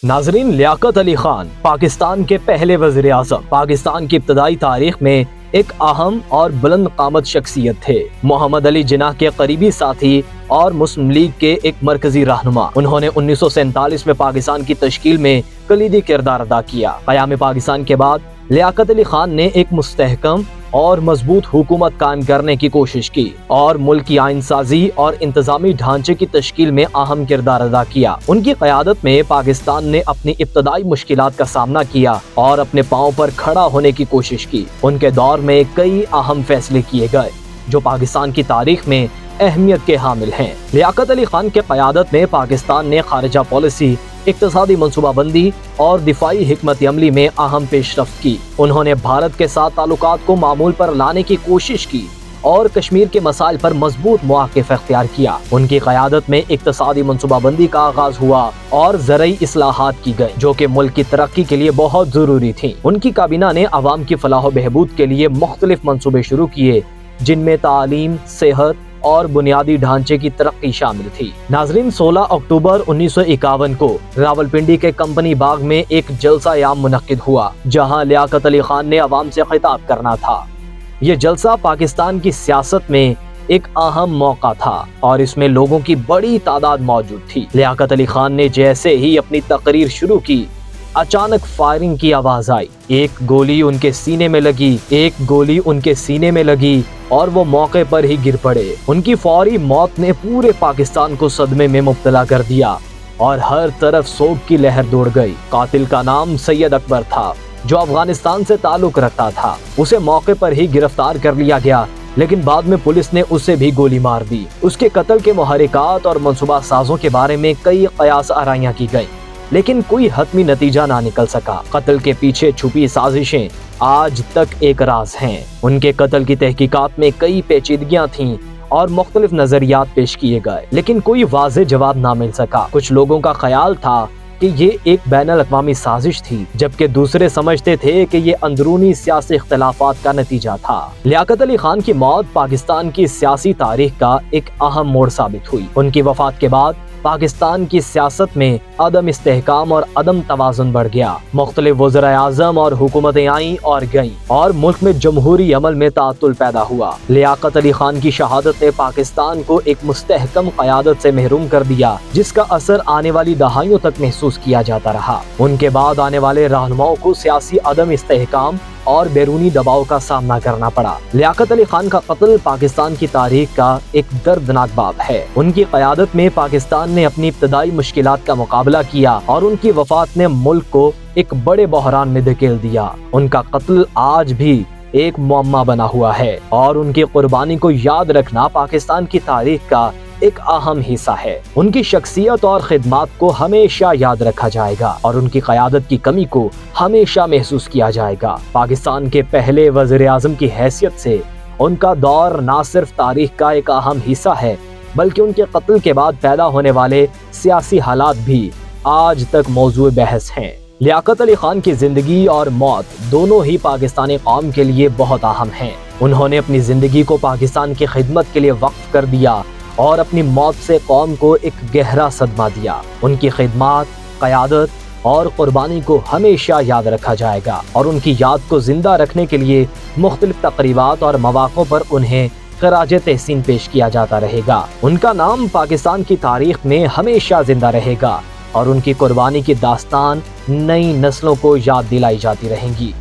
ناظرین، لیاقت علی خان پاکستان کے پہلے وزیر اعظم، پاکستان کی ابتدائی تاریخ میں ایک اہم اور بلند قامت شخصیت تھے۔ محمد علی جناح کے قریبی ساتھی اور مسلم لیگ کے ایک مرکزی رہنما، انہوں نے 1947 میں پاکستان کی تشکیل میں کلیدی کردار ادا کیا۔ قیام پاکستان کے بعد لیاقت علی خان نے ایک مستحکم اور مضبوط حکومت قائم کرنے کی کوشش کی اور ملک کی آئین سازی اور انتظامی ڈھانچے کی تشکیل میں اہم کردار ادا کیا۔ ان کی قیادت میں پاکستان نے اپنی ابتدائی مشکلات کا سامنا کیا اور اپنے پاؤں پر کھڑا ہونے کی کوشش کی۔ ان کے دور میں کئی اہم فیصلے کیے گئے جو پاکستان کی تاریخ میں اہمیت کے حامل ہیں۔ لیاقت علی خان کے قیادت میں پاکستان نے خارجہ پالیسی، اقتصادی منصوبہ بندی اور دفاعی حکمت عملی میں اہم پیش رفت کی۔ انہوں نے بھارت کے ساتھ تعلقات کو معمول پر لانے کی کوشش کی اور کشمیر کے مسائل پر مضبوط موقف اختیار کیا۔ ان کی قیادت میں اقتصادی منصوبہ بندی کا آغاز ہوا اور زرعی اصلاحات کی گئی جو کہ ملک کی ترقی کے لیے بہت ضروری تھیں۔ ان کی کابینہ نے عوام کی فلاح و بہبود کے لیے مختلف منصوبے شروع کیے جن میں تعلیم، صحت اور بنیادی ڈھانچے کی ترقی شامل تھی۔ ناظرین، 16 اکتوبر 1951 کو راولپنڈی کے کمپنی باغ میں ایک جلسہ عام منعقد ہوا جہاں لیاقت علی خان نے عوام سے خطاب کرنا تھا۔ یہ جلسہ پاکستان کی سیاست میں ایک اہم موقع تھا اور اس میں لوگوں کی بڑی تعداد موجود تھی۔ لیاقت علی خان نے جیسے ہی اپنی تقریر شروع کی، اچانک فائرنگ کی آواز آئی۔ ایک گولی ان کے سینے میں لگی اور وہ موقع پر ہی گر پڑے۔ ان کی فوری موت نے پورے پاکستان کو صدمے میں مبتلا کر دیا اور ہر طرف سوگ کی لہر دوڑ گئی۔ قاتل کا نام سید اکبر تھا جو افغانستان سے تعلق رکھتا تھا۔ اسے موقع پر ہی گرفتار کر لیا گیا لیکن بعد میں پولیس نے اسے بھی گولی مار دی۔ اس کے قتل کے محرکات اور منصوبہ سازوں کے بارے میں کئی قیاس آرائیاں کی گئیں لیکن کوئی حتمی نتیجہ نہ نکل سکا۔ قتل کے پیچھے چھپی سازشیں آج تک ایک راز ہیں۔ ان کے قتل کی تحقیقات میں کئی پیچیدگیاں تھیں اور مختلف نظریات پیش کیے گئے لیکن کوئی واضح جواب نہ مل سکا۔ کچھ لوگوں کا خیال تھا کہ یہ ایک بین الاقوامی سازش تھی جبکہ دوسرے سمجھتے تھے کہ یہ اندرونی سیاسی اختلافات کا نتیجہ تھا۔ لیاقت علی خان کی موت پاکستان کی سیاسی تاریخ کا ایک اہم موڑ ثابت ہوئی۔ ان کی وفات کے بعد پاکستان کی سیاست میں عدم استحکام اور عدم توازن بڑھ گیا۔ مختلف وزرائے اعظم اور حکومتیں آئیں اور گئیں اور ملک میں جمہوری عمل میں تعطل پیدا ہوا۔ لیاقت علی خان کی شہادت نے پاکستان کو ایک مستحکم قیادت سے محروم کر دیا جس کا اثر آنے والی دہائیوں تک محسوس کیا جاتا رہا۔ ان کے بعد آنے والے رہنماؤں کو سیاسی عدم استحکام اور بیرونی دباؤ کا سامنا کرنا پڑا۔ لیاقت علی خان کا قتل پاکستان کی تاریخ کا ایک دردناک باب ہے۔ ان کی قیادت میں پاکستان نے اپنی ابتدائی مشکلات کا مقابلہ کیا اور ان کی وفات نے ملک کو ایک بڑے بحران میں دھکیل دیا۔ ان کا قتل آج بھی ایک معمہ بنا ہوا ہے اور ان کی قربانی کو یاد رکھنا پاکستان کی تاریخ کا ایک اہم حصہ ہے۔ ان کی شخصیت اور خدمات کو ہمیشہ یاد رکھا جائے گا اور ان کی قیادت کی کمی کو ہمیشہ محسوس کیا جائے گا۔ پاکستان کے پہلے وزیر اعظم کی حیثیت سے ان کا دور نہ صرف تاریخ کا ایک اہم حصہ ہے بلکہ ان کے قتل کے بعد پیدا ہونے والے سیاسی حالات بھی آج تک موضوع بحث ہیں۔ لیاقت علی خان کی زندگی اور موت دونوں ہی پاکستانی قوم کے لیے بہت اہم ہیں۔ انہوں نے اپنی زندگی کو پاکستان کی خدمت کے لیے وقف کر دیا اور اپنی موت سے قوم کو ایک گہرا صدمہ دیا۔ ان کی خدمات، قیادت اور قربانی کو ہمیشہ یاد رکھا جائے گا اور ان کی یاد کو زندہ رکھنے کے لیے مختلف تقریبات اور مواقع پر انہیں خراج تحسین پیش کیا جاتا رہے گا۔ ان کا نام پاکستان کی تاریخ میں ہمیشہ زندہ رہے گا اور ان کی قربانی کی داستان نئی نسلوں کو یاد دلائی جاتی رہیں گی۔